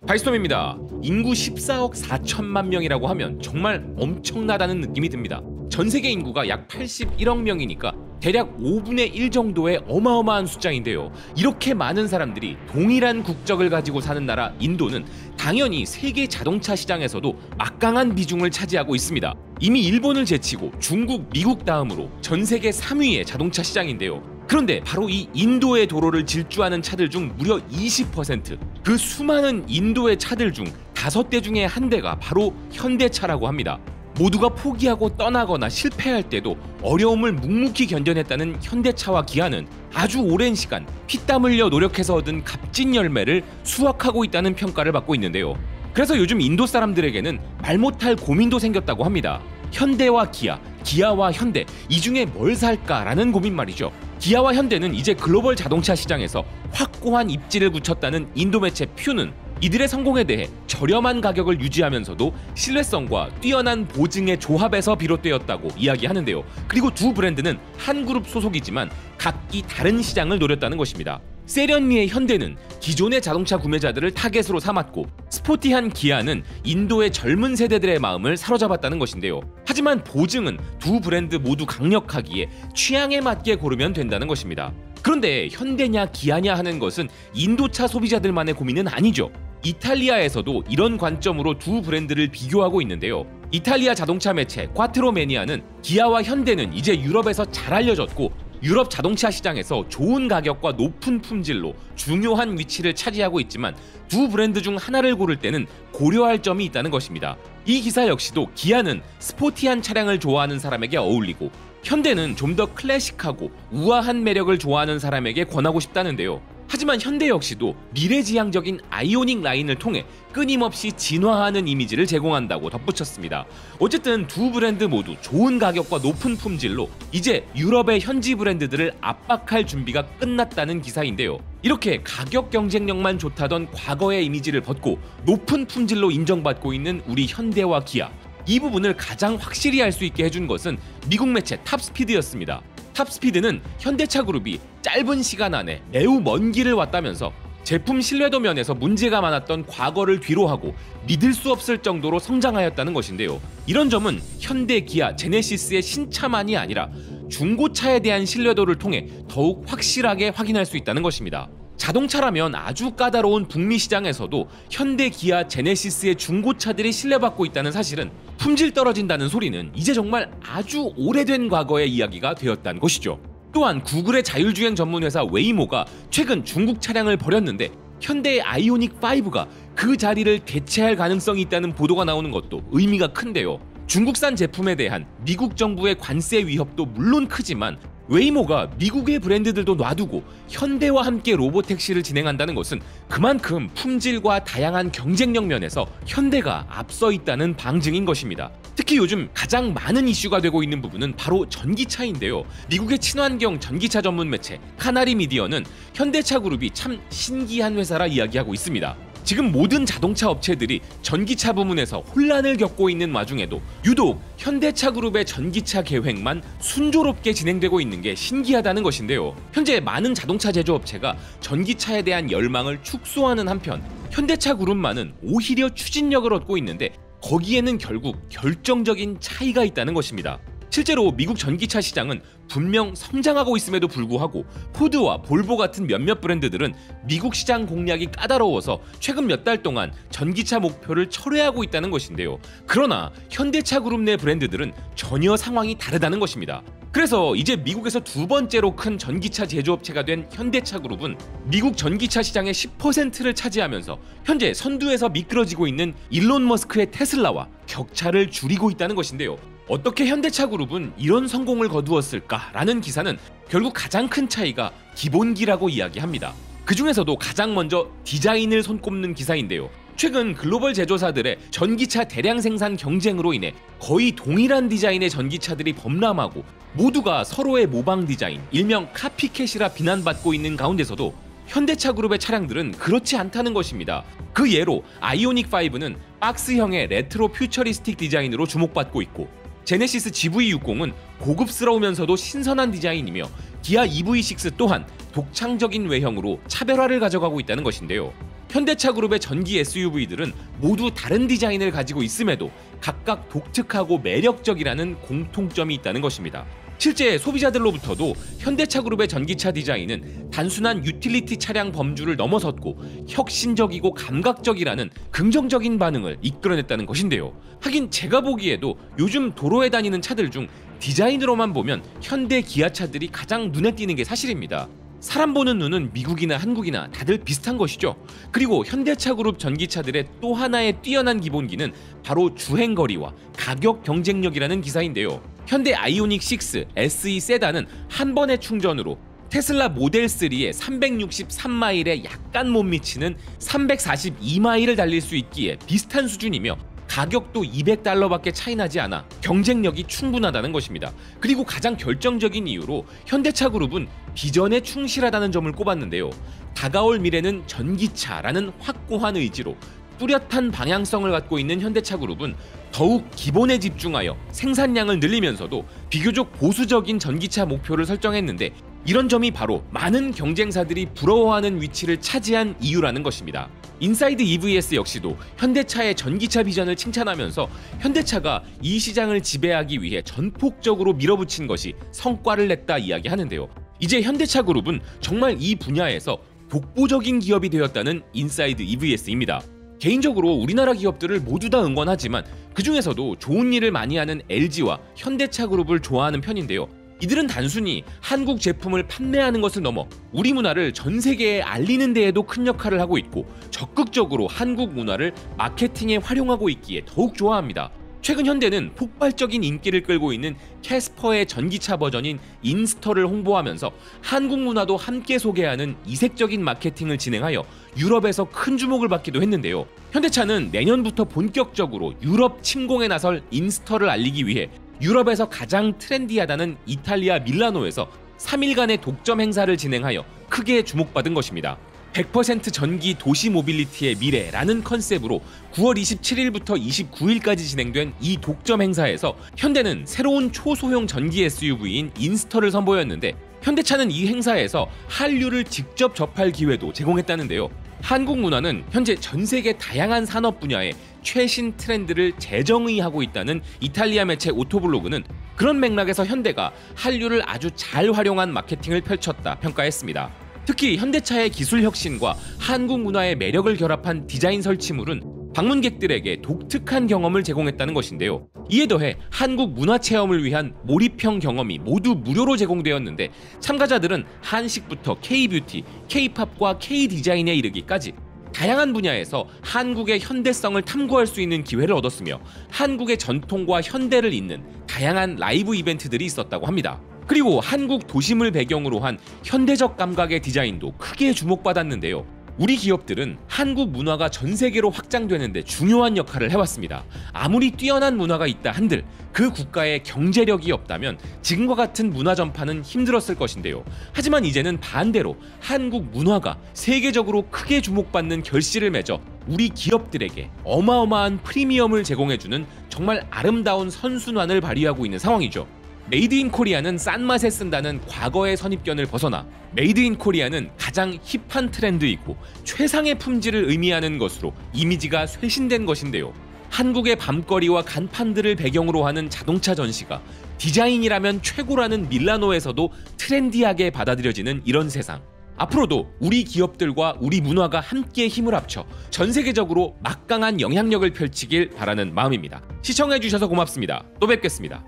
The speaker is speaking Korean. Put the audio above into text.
바이스톰입니다. 인구 14억 4천만 명이라고 하면 정말 엄청나다는 느낌이 듭니다. 전 세계 인구가 약 81억 명이니까 대략 5분의 1 정도의 어마어마한 숫자인데요. 이렇게 많은 사람들이 동일한 국적을 가지고 사는 나라 인도는 당연히 세계 자동차 시장에서도 막강한 비중을 차지하고 있습니다. 이미 일본을 제치고 중국, 미국 다음으로 전 세계 3위의 자동차 시장인데요. 그런데 바로 이 인도의 도로를 질주하는 차들 중 무려 20%, 그 수많은 인도의 차들 중 5대 중에 한 대가 바로 현대차라고 합니다. 모두가 포기하고 떠나거나 실패할 때도 어려움을 묵묵히 견뎌냈다는 현대차와 기아는 아주 오랜 시간 피땀 흘려 노력해서 얻은 값진 열매를 수확하고 있다는 평가를 받고 있는데요. 그래서 요즘 인도 사람들에게는 말 못할 고민도 생겼다고 합니다. 현대와 기아, 기아와 현대, 이 중에 뭘 살까라는 고민 말이죠. 기아와 현대는 이제 글로벌 자동차 시장에서 확고한 입지를 굳혔다는 인도 매체 퓨는 이들의 성공에 대해 저렴한 가격을 유지하면서도 신뢰성과 뛰어난 보증의 조합에서 비롯되었다고 이야기하는데요. 그리고 두 브랜드는 한 그룹 소속이지만 각기 다른 시장을 노렸다는 것입니다. 세련미의 현대는 기존의 자동차 구매자들을 타겟으로 삼았고, 스포티한 기아는 인도의 젊은 세대들의 마음을 사로잡았다는 것인데요. 하지만 보증은 두 브랜드 모두 강력하기에 취향에 맞게 고르면 된다는 것입니다. 그런데 현대냐 기아냐 하는 것은 인도차 소비자들만의 고민은 아니죠. 이탈리아에서도 이런 관점으로 두 브랜드를 비교하고 있는데요. 이탈리아 자동차 매체 꽈트로매니아는 기아와 현대는 이제 유럽에서 잘 알려졌고 유럽 자동차 시장에서 좋은 가격과 높은 품질로 중요한 위치를 차지하고 있지만 두 브랜드 중 하나를 고를 때는 고려할 점이 있다는 것입니다. 이 기사 역시도 기아는 스포티한 차량을 좋아하는 사람에게 어울리고 현대는 좀 더 클래식하고 우아한 매력을 좋아하는 사람에게 권하고 싶다는데요. 하지만 현대 역시도 미래지향적인 아이오닉 라인을 통해 끊임없이 진화하는 이미지를 제공한다고 덧붙였습니다. 어쨌든 두 브랜드 모두 좋은 가격과 높은 품질로 이제 유럽의 현지 브랜드들을 압박할 준비가 끝났다는 기사인데요. 이렇게 가격 경쟁력만 좋다던 과거의 이미지를 벗고 높은 품질로 인정받고 있는 우리 현대와 기아, 이 부분을 가장 확실히 알 수 있게 해준 것은 미국 매체 탑스피드였습니다. 탑스피드는 현대차 그룹이 짧은 시간 안에 매우 먼 길을 왔다면서 제품 신뢰도 면에서 문제가 많았던 과거를 뒤로하고 믿을 수 없을 정도로 성장하였다는 것인데요. 이런 점은 현대, 기아, 제네시스의 신차만이 아니라 중고차에 대한 신뢰도를 통해 더욱 확실하게 확인할 수 있다는 것입니다. 자동차라면 아주 까다로운 북미 시장에서도 현대, 기아, 제네시스의 중고차들이 신뢰받고 있다는 사실은 품질 떨어진다는 소리는 이제 정말 아주 오래된 과거의 이야기가 되었다는 것이죠. 또한 구글의 자율주행 전문 회사 웨이모가 최근 중국 차량을 버렸는데 현대의 아이오닉 5가 그 자리를 대체할 가능성이 있다는 보도가 나오는 것도 의미가 큰데요. 중국산 제품에 대한 미국 정부의 관세 위협도 물론 크지만 웨이모가 미국의 브랜드들도 놔두고 현대와 함께 로보택시를 진행한다는 것은 그만큼 품질과 다양한 경쟁력 면에서 현대가 앞서 있다는 방증인 것입니다. 특히 요즘 가장 많은 이슈가 되고 있는 부분은 바로 전기차인데요. 미국의 친환경 전기차 전문 매체 카나리 미디어는 현대차 그룹이 참 신기한 회사라 이야기하고 있습니다. 지금 모든 자동차 업체들이 전기차 부문에서 혼란을 겪고 있는 와중에도 유독 현대차 그룹의 전기차 계획만 순조롭게 진행되고 있는 게 신기하다는 것인데요. 현재 많은 자동차 제조업체가 전기차에 대한 열망을 축소하는 한편 현대차 그룹만은 오히려 추진력을 얻고 있는데 거기에는 결국 결정적인 차이가 있다는 것입니다. 실제로 미국 전기차 시장은 분명 성장하고 있음에도 불구하고 포드와 볼보 같은 몇몇 브랜드들은 미국 시장 공략이 까다로워서 최근 몇 달 동안 전기차 목표를 철회하고 있다는 것인데요. 그러나 현대차 그룹 내 브랜드들은 전혀 상황이 다르다는 것입니다. 그래서 이제 미국에서 두 번째로 큰 전기차 제조업체가 된 현대차 그룹은 미국 전기차 시장의 10%를 차지하면서 현재 선두에서 미끄러지고 있는 일론 머스크의 테슬라와 격차를 줄이고 있다는 것인데요. 어떻게 현대차 그룹은 이런 성공을 거두었을까라는 기사는 결국 가장 큰 차이가 기본기라고 이야기합니다. 그 중에서도 가장 먼저 디자인을 손꼽는 기사인데요. 최근 글로벌 제조사들의 전기차 대량 생산 경쟁으로 인해 거의 동일한 디자인의 전기차들이 범람하고 모두가 서로의 모방 디자인, 일명 카피캣이라 비난받고 있는 가운데서도 현대차 그룹의 차량들은 그렇지 않다는 것입니다. 그 예로 아이오닉 5는 박스형의 레트로 퓨처리스틱 디자인으로 주목받고 있고 제네시스 GV60은 고급스러우면서도 신선한 디자인이며 기아 EV6 또한 독창적인 외형으로 차별화를 가져가고 있다는 것인데요. 현대차 그룹의 전기 SUV들은 모두 다른 디자인을 가지고 있음에도 각각 독특하고 매력적이라는 공통점이 있다는 것입니다. 실제 소비자들로부터도 현대차 그룹의 전기차 디자인은 단순한 유틸리티 차량 범주를 넘어섰고 혁신적이고 감각적이라는 긍정적인 반응을 이끌어냈다는 것인데요. 하긴 제가 보기에도 요즘 도로에 다니는 차들 중 디자인으로만 보면 현대 기아차들이 가장 눈에 띄는 게 사실입니다. 사람 보는 눈은 미국이나 한국이나 다들 비슷한 것이죠. 그리고 현대차 그룹 전기차들의 또 하나의 뛰어난 기본기는 바로 주행거리와 가격 경쟁력이라는 기사인데요. 현대 아이오닉 6 SE 세단은 한 번의 충전으로 테슬라 모델 3의 363마일에 약간 못 미치는 342마일을 달릴 수 있기에 비슷한 수준이며 가격도 $200밖에 차이 나지 않아 경쟁력이 충분하다는 것입니다. 그리고 가장 결정적인 이유로 현대차 그룹은 비전에 충실하다는 점을 꼽았는데요. 다가올 미래는 전기차라는 확고한 의지로 뚜렷한 방향성을 갖고 있는 현대차 그룹은 더욱 기본에 집중하여 생산량을 늘리면서도 비교적 보수적인 전기차 목표를 설정했는데, 이런 점이 바로 많은 경쟁사들이 부러워하는 위치를 차지한 이유라는 것입니다. 인사이드 EVS 역시도 현대차의 전기차 비전을 칭찬하면서 현대차가 이 시장을 지배하기 위해 전폭적으로 밀어붙인 것이 성과를 냈다 이야기하는데요. 이제 현대차 그룹은 정말 이 분야에서 독보적인 기업이 되었다는 인사이드 EVS입니다. 개인적으로 우리나라 기업들을 모두 다 응원하지만 그 중에서도 좋은 일을 많이 하는 LG와 현대차 그룹을 좋아하는 편인데요. 이들은 단순히 한국 제품을 판매하는 것을 넘어 우리 문화를 전 세계에 알리는 데에도 큰 역할을 하고 있고 적극적으로 한국 문화를 마케팅에 활용하고 있기에 더욱 좋아합니다. 최근 현대는 폭발적인 인기를 끌고 있는 캐스퍼의 전기차 버전인 인스터를 홍보하면서 한국 문화도 함께 소개하는 이색적인 마케팅을 진행하여 유럽에서 큰 주목을 받기도 했는데요. 현대차는 내년부터 본격적으로 유럽 침공에 나설 인스터를 알리기 위해 유럽에서 가장 트렌디하다는 이탈리아 밀라노에서 3일간의 독점 행사를 진행하여 크게 주목받은 것입니다. 100% 전기 도시 모빌리티의 미래라는 컨셉으로 9월 27일부터 29일까지 진행된 이 독점 행사에서 현대는 새로운 초소형 전기 SUV인 인스터를 선보였는데, 현대차는 이 행사에서 한류를 직접 접할 기회도 제공했다는데요. 한국 문화는 현재 전 세계 다양한 산업 분야에 최신 트렌드를 재정의하고 있다는 이탈리아 매체 오토블로그는 그런 맥락에서 현대가 한류를 아주 잘 활용한 마케팅을 펼쳤다 평가했습니다. 특히 현대차의 기술 혁신과 한국 문화의 매력을 결합한 디자인 설치물은 방문객들에게 독특한 경험을 제공했다는 것인데요. 이에 더해 한국 문화 체험을 위한 몰입형 경험이 모두 무료로 제공되었는데, 참가자들은 한식부터 K-뷰티, K-팝과 K-디자인에 이르기까지 다양한 분야에서 한국의 현대성을 탐구할 수 있는 기회를 얻었으며 한국의 전통과 현대를 잇는 다양한 라이브 이벤트들이 있었다고 합니다. 그리고 한국 도심을 배경으로 한 현대적 감각의 디자인도 크게 주목받았는데요. 우리 기업들은 한국 문화가 전 세계로 확장되는데 중요한 역할을 해왔습니다. 아무리 뛰어난 문화가 있다 한들 그 국가의 경제력이 없다면 지금과 같은 문화 전파는 힘들었을 것인데요. 하지만 이제는 반대로 한국 문화가 세계적으로 크게 주목받는 결실을 맺어 우리 기업들에게 어마어마한 프리미엄을 제공해주는 정말 아름다운 선순환을 발휘하고 있는 상황이죠. 메이드 인 코리아는 싼 맛에 쓴다는 과거의 선입견을 벗어나 메이드 인 코리아는 가장 힙한 트렌드이고 최상의 품질을 의미하는 것으로 이미지가 쇄신된 것인데요. 한국의 밤거리와 간판들을 배경으로 하는 자동차 전시가 디자인이라면 최고라는 밀라노에서도 트렌디하게 받아들여지는 이런 세상. 앞으로도 우리 기업들과 우리 문화가 함께 힘을 합쳐 전 세계적으로 막강한 영향력을 펼치길 바라는 마음입니다. 시청해주셔서 고맙습니다. 또 뵙겠습니다.